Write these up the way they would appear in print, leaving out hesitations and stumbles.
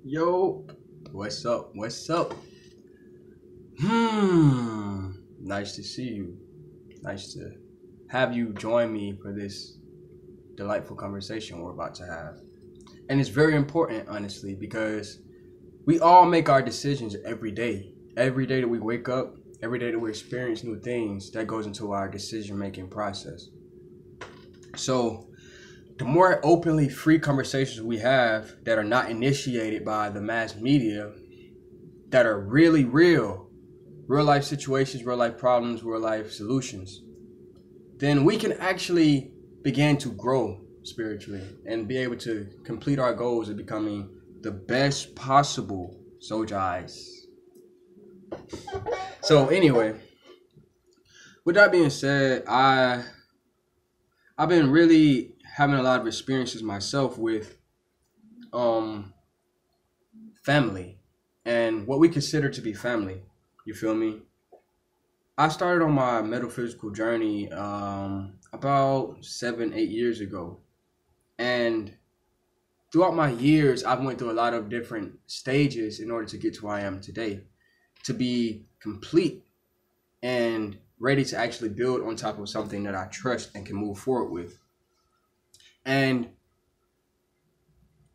Yo, what's up? What's up? Nice to see you. Nice to have you join me for this delightful conversation we're about to have. And it's very important, honestly, because we all make our decisions every day. Every day that we wake up, every day that we experience new things, that goes into our decision making process. So, the more openly free conversations we have that are not initiated by the mass media, that are really real life situations, real life problems, real life solutions, then we can actually begin to grow spiritually and be able to complete our goals of becoming the best possible soldiers. So anyway, with that being said, I've been really having a lot of experiences myself with um family and what we consider to be family. You feel me? I started on my metaphysical journey about 7, 8 years ago, and throughout my years, I've went through a lot of different stages in order to get to where I am today, to be complete and ready to actually build on top of something that I trust and can move forward with. And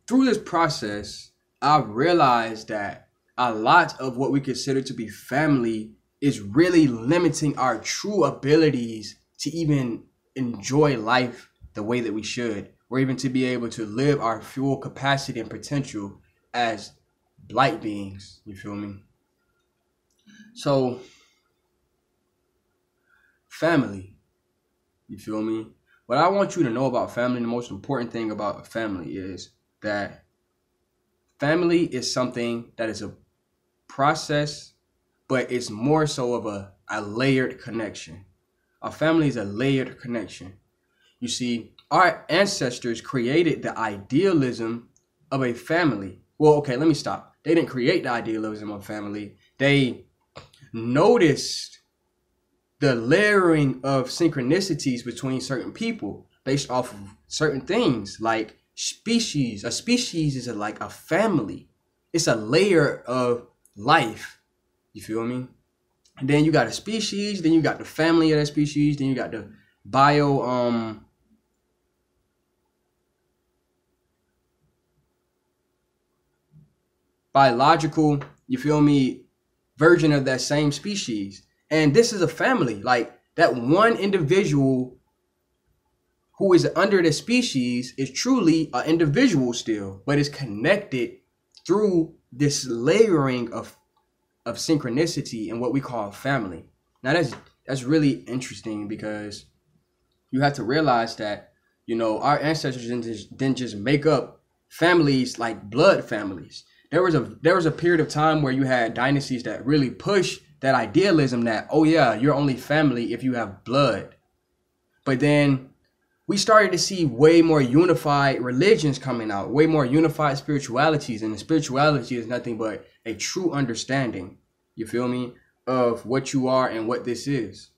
through this process, I've realized that a lot of what we consider to be family is really limiting our true abilities to even enjoy life the way that we should, or even to be able to live our full capacity and potential as light beings. You feel me? So, family, you feel me? What I want you to know about family, the most important thing about family is that family is something that is a process, but it's more so of a layered connection. A family is a layered connection. You see, our ancestors created the idealism of a family. Well, okay, let me stop. They didn't create the idealism of family. They noticed the layering of synchronicities between certain people based off of certain things like species. A species is like a family. It's a layer of life. You feel me? And then you got a species, then you got the family of that species, then you got the bio biological, you feel me, version of that same species. And this is a family. Like that one individual who is under the species is truly an individual still, but is connected through this layering of synchronicity and what we call family. Now that's really interesting because you have to realize that, our ancestors didn't just make up families like blood families. There was a period of time where you had dynasties that really pushed that idealism that, oh yeah, you're only family if you have blood. But then we started to see way more unified religions coming out, way more unified spiritualities. And the spirituality is nothing but a true understanding, you feel me, of what you are and what this is.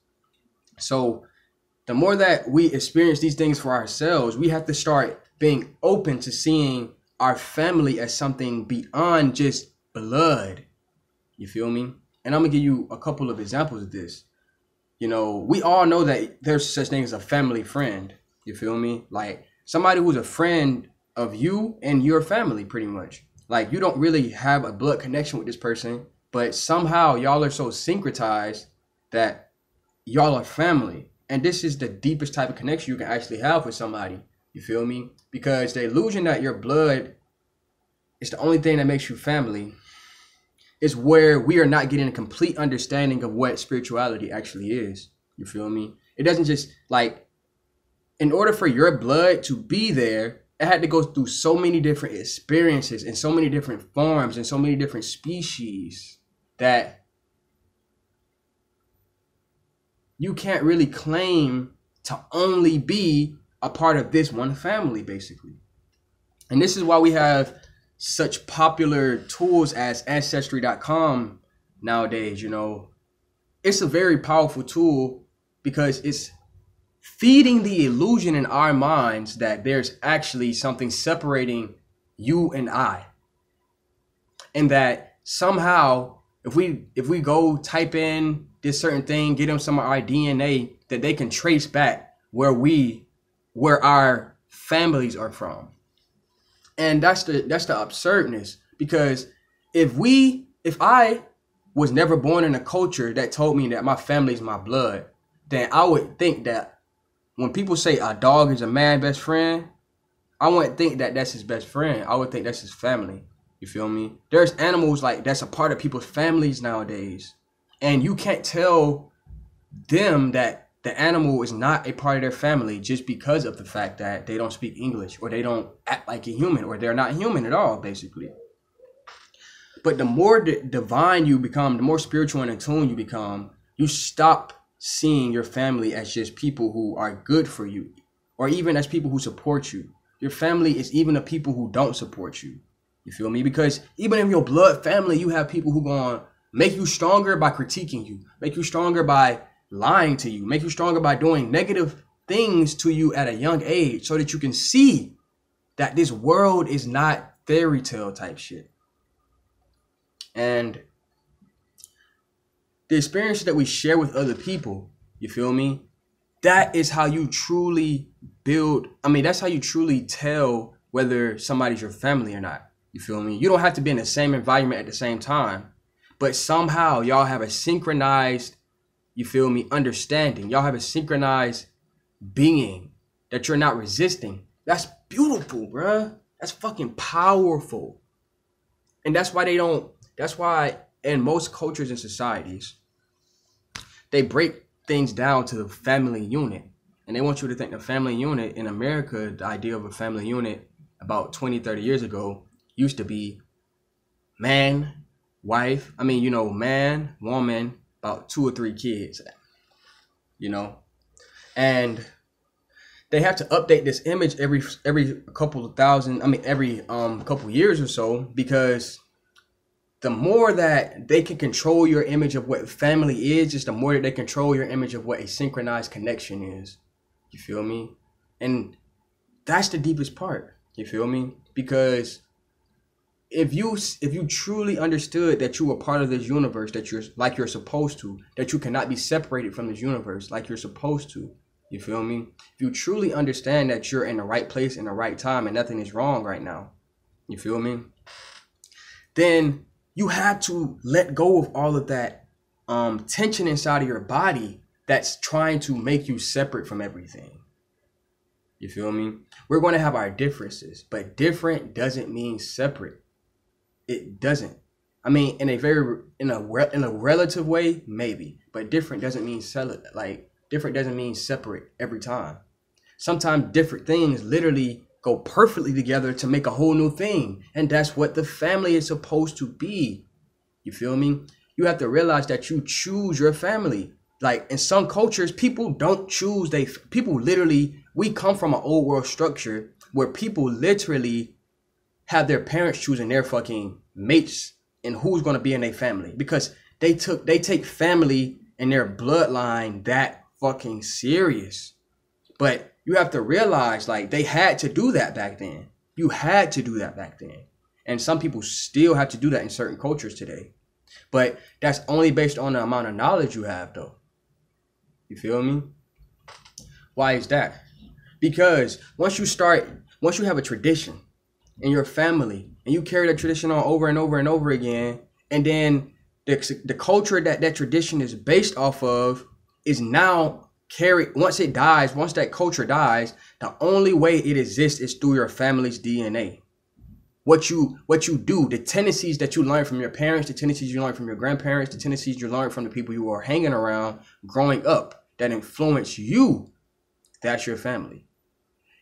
So the more that we experience these things for ourselves, we have to start being open to seeing our family as something beyond just blood. You feel me? And I'm gonna give you a couple of examples of this. We all know that there's such thing as a family friend. You feel me? Like somebody who's a friend of you and your family, pretty much. Like you don't really have a blood connection with this person, but somehow y'all are so syncretized that y'all are family. And this is the deepest type of connection you can actually have with somebody. You feel me? Because the illusion that your blood is the only thing that makes you family is where we are not getting a complete understanding of what spirituality actually is. You feel me? It doesn't just like, in order for your blood to be there, it had to go through so many different experiences and so many different forms and so many different species that you can't really claim to only be a part of this one family, basically. And this is why we have such popular tools as ancestry.com nowadays. It's a very powerful tool because it's feeding the illusion in our minds that there's actually something separating you and I. and that somehow if we go type in this certain thing, get them some of our DNA, that they can trace back where our families are from. And that's the absurdness, because if I was never born in a culture that told me that my family is my blood, then I would think that when people say a dog is a man's best friend, I wouldn't think that that's his best friend. I would think that's his family. You feel me? There's animals like that's a part of people's families nowadays, and you can't tell them that the animal is not a part of their family just because of the fact that they don't speak English, or they don't act like a human, or they're not human at all, basically. But the more divine you become, the more spiritual and in tune you become, you stop seeing your family as just people who are good for you, or even as people who support you. Your family is even the people who don't support you. You feel me? Because even in your blood family, you have people who gonna make you stronger by critiquing you, make you stronger by lying to you, make you stronger by doing negative things to you at a young age, so that you can see that this world is not fairy tale type shit. And the experiences that we share with other people, you feel me? That is how you truly build. I mean, that's how you truly tell whether somebody's your family or not. You feel me? You don't have to be in the same environment at the same time, but somehow y'all have a synchronized, you feel me, understanding. Y'all have a synchronized being that you're not resisting. That's beautiful, bruh. That's fucking powerful. And that's why in most cultures and societies, they break things down to the family unit. And they want you to think the family unit in America, the idea of a family unit about 20, 30 years ago used to be man, wife, man, woman, about 2 or 3 kids, and they have to update this image every couple of thousand, every couple years or so, because the more that they can control your image of what family is, just the more that they control your image of what a synchronized connection is. You feel me? And that's the deepest part. You feel me? Because if you truly understood that you were part of this universe, that you're supposed to, that you cannot be separated from this universe like you're supposed to, you feel me? If you truly understand that you're in the right place in the right time and nothing is wrong right now, you feel me? Then you have to let go of all of that tension inside of your body that's trying to make you separate from everything. You feel me? We're going to have our differences, but different doesn't mean separate. It doesn't. In a relative way, maybe, but different doesn't mean different doesn't mean separate every time. Sometimes different things literally go perfectly together to make a whole new thing, and that's what the family is supposed to be. You feel me? You have to realize that you choose your family. Like in some cultures, people don't choose. People literally, we come from an old world structure where people literally have their parents choosing their fucking mates and who's going to be in their family, because they take family and their bloodline that fucking serious. But you have to realize, like, they had to do that back then. You had to do that back then. And some people still have to do that in certain cultures today. But that's only based on the amount of knowledge you have, though. You feel me? Why is that? Because once you have a tradition in your family, and you carry that tradition on over and over and over again, and then the culture that tradition is based off of is now carried. Once that culture dies, the only way it exists is through your family's DNA. What you do, the tendencies that you learn from your parents, the tendencies you learn from your grandparents, the tendencies you learn from the people you are hanging around growing up that influence you, that's your family.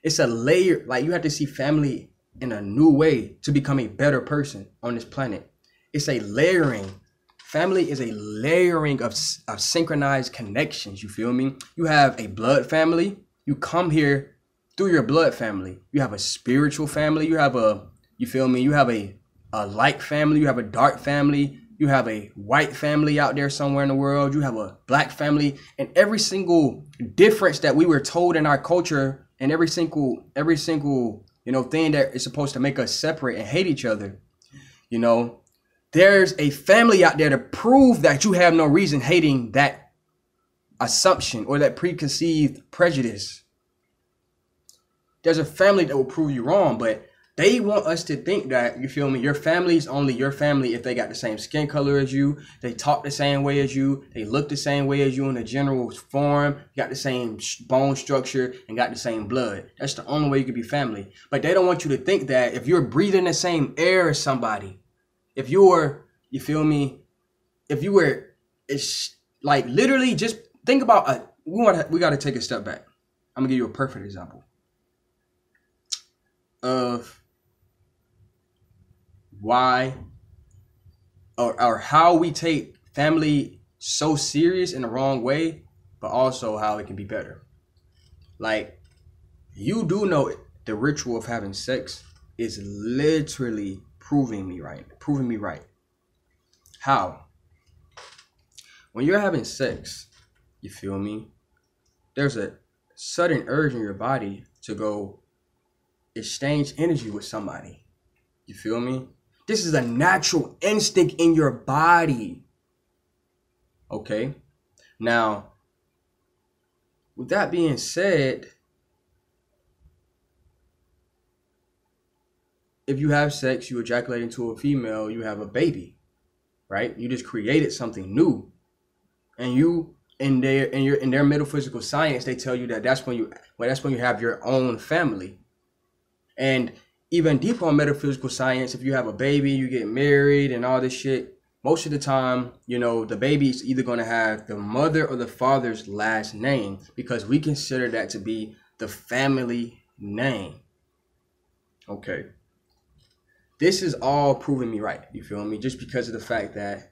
It's a layer. Like, you have to see family in a new way to become a better person on this planet. It's a layering. Family is a layering of synchronized connections. You feel me? You have a blood family. You come here through your blood family. You have a spiritual family. You have a light family. You have a dark family. You have a white family out there somewhere in the world. You have a black family. And every single difference that we were told in our culture, and every single thing that is supposed to make us separate and hate each other, there's a family out there to prove that you have no reason hating that assumption or that preconceived prejudice. There's a family that will prove you wrong, but they want us to think that, you feel me, your family's only your family if they got the same skin color as you, they talk the same way as you, they look the same way as you in a general form, got the same bone structure, and got the same blood. That's the only way you can be family. But they don't want you to think that if you're breathing the same air as somebody, if you're, you feel me, if you were, it's like literally just think about, we got to take a step back. I'm going to give you a perfect example of why or how we take family so serious in the wrong way, but also how it can be better. Like, you do know the ritual of having sex is literally proving me right. How? When you're having sex, you feel me, there's a sudden urge in your body to go exchange energy with somebody. You feel me? This is a natural instinct in your body. Okay? Now, with that being said, if you have sex, you ejaculate into a female, you have a baby, right? You just created something new. And you, in their metaphysical science, they tell you that that's when you have your own family. And even deeper on metaphysical science, if you have a baby, you get married and all this shit, most of the time, you know, the baby's either going to have the mother or the father's last name, because we consider that to be the family name. Okay. This is all proving me right. You feel me? Just because of the fact that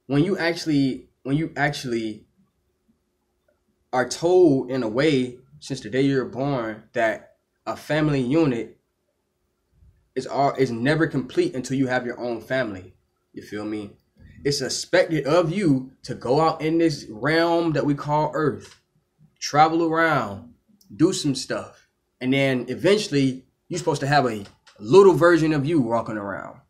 when you actually are told in a way since the day you're born that a family unit is never complete until you have your own family. You feel me? It's expected of you to go out in this realm that we call Earth, travel around, do some stuff, and then eventually you're supposed to have a little version of you walking around.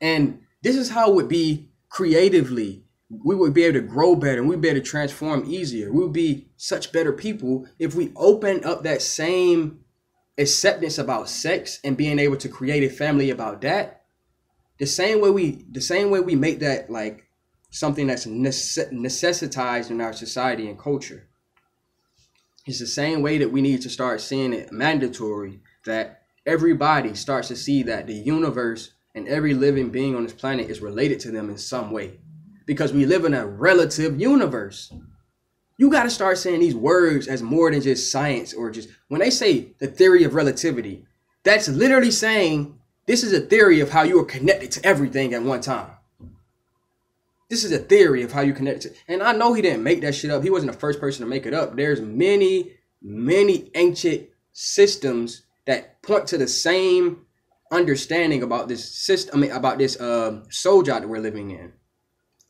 And this is how it would be creatively. We would be able to grow better, and we'd be able to transform easier. We would be such better people if we open up that same acceptance about sex and being able to create a family about that. The same way we make that like something that's necessitized in our society and culture. It's the same way that we need to start seeing it mandatory, that everybody starts to see that the universe and every living being on this planet is related to them in some way, because we live in a relative universe. You got to start saying these words as more than just science, or just when they say the theory of relativity, that's literally saying this is a theory of how you are connected to everything at one time. This is a theory of how you connect to. And I know he didn't make that shit up. He wasn't the first person to make it up. There's many, many ancient systems that point to the same understanding about this system. About this soul job that we're living in.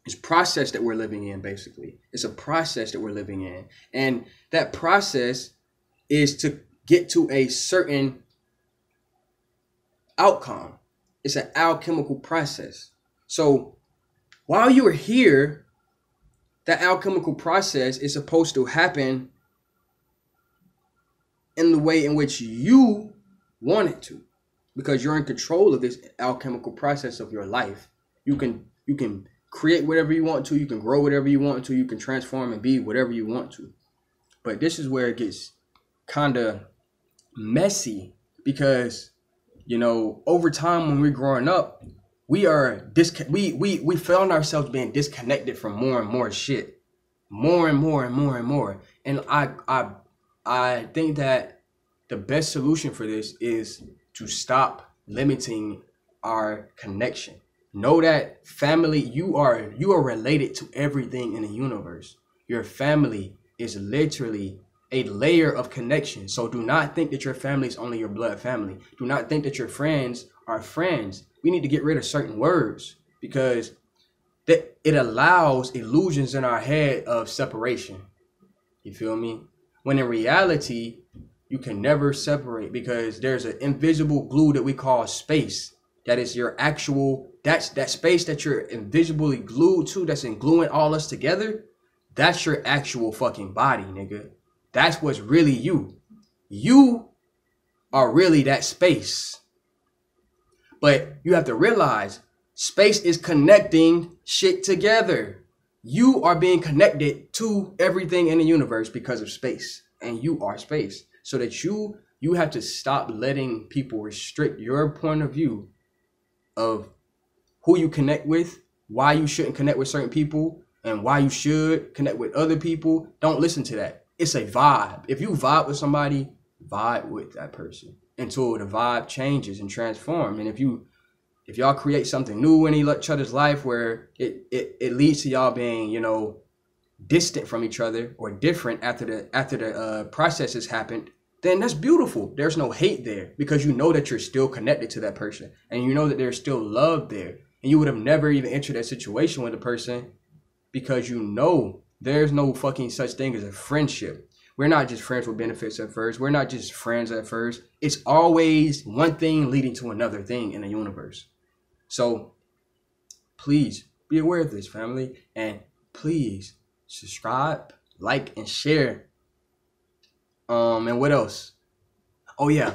It's process that we're living in, basically. It's a process that we're living in. And that process is to get to a certain outcome. It's an alchemical process. So while you are here, that alchemical process is supposed to happen in the way in which you want it to, because you're in control of this alchemical process of your life. You can create whatever you want to, you can grow whatever you want to, you can transform and be whatever you want to. But this is where it gets kind of messy, because, you know, over time when we're growing up, we found ourselves being disconnected from more and more shit, more and more and more and more. And I think that the best solution for this is to stop limiting our connection. Know that family, you are related to everything in the universe. Your family is literally a layer of connection. So do not think that your family is only your blood family. Do not think that your friends are friends. We need to get rid of certain words, because that it allows illusions in our head of separation. You feel me? When in reality, you can never separate, because there's an invisible glue that we call space. that is your actual, that's that space that you're invisibly glued to, that's gluing all us together. That's your actual fucking body, nigga. That's what's really you. You are really that space. But you have to realize space is connecting shit together. You are being connected to everything in the universe because of space. And you are space. So that you have to stop letting people restrict your point of view of who you connect with, why you shouldn't connect with certain people, and why you should connect with other people. Don't listen to that. It's a vibe. If you vibe with somebody, vibe with that person until the vibe changes and transforms. And if y'all create something new in each other's life where it leads to y'all being, you know, distant from each other or different after the process has happened, then that's beautiful. There's no hate there because you know that you're still connected to that person and you know that there's still love there. And you would have never even entered that situation with a person because you know there's no fucking such thing as a friendship. We're not just friends with benefits at first. We're not just friends at first. It's always one thing leading to another thing in the universe. So please be aware of this, family. And please subscribe, like, and share. And what else? Oh, yeah.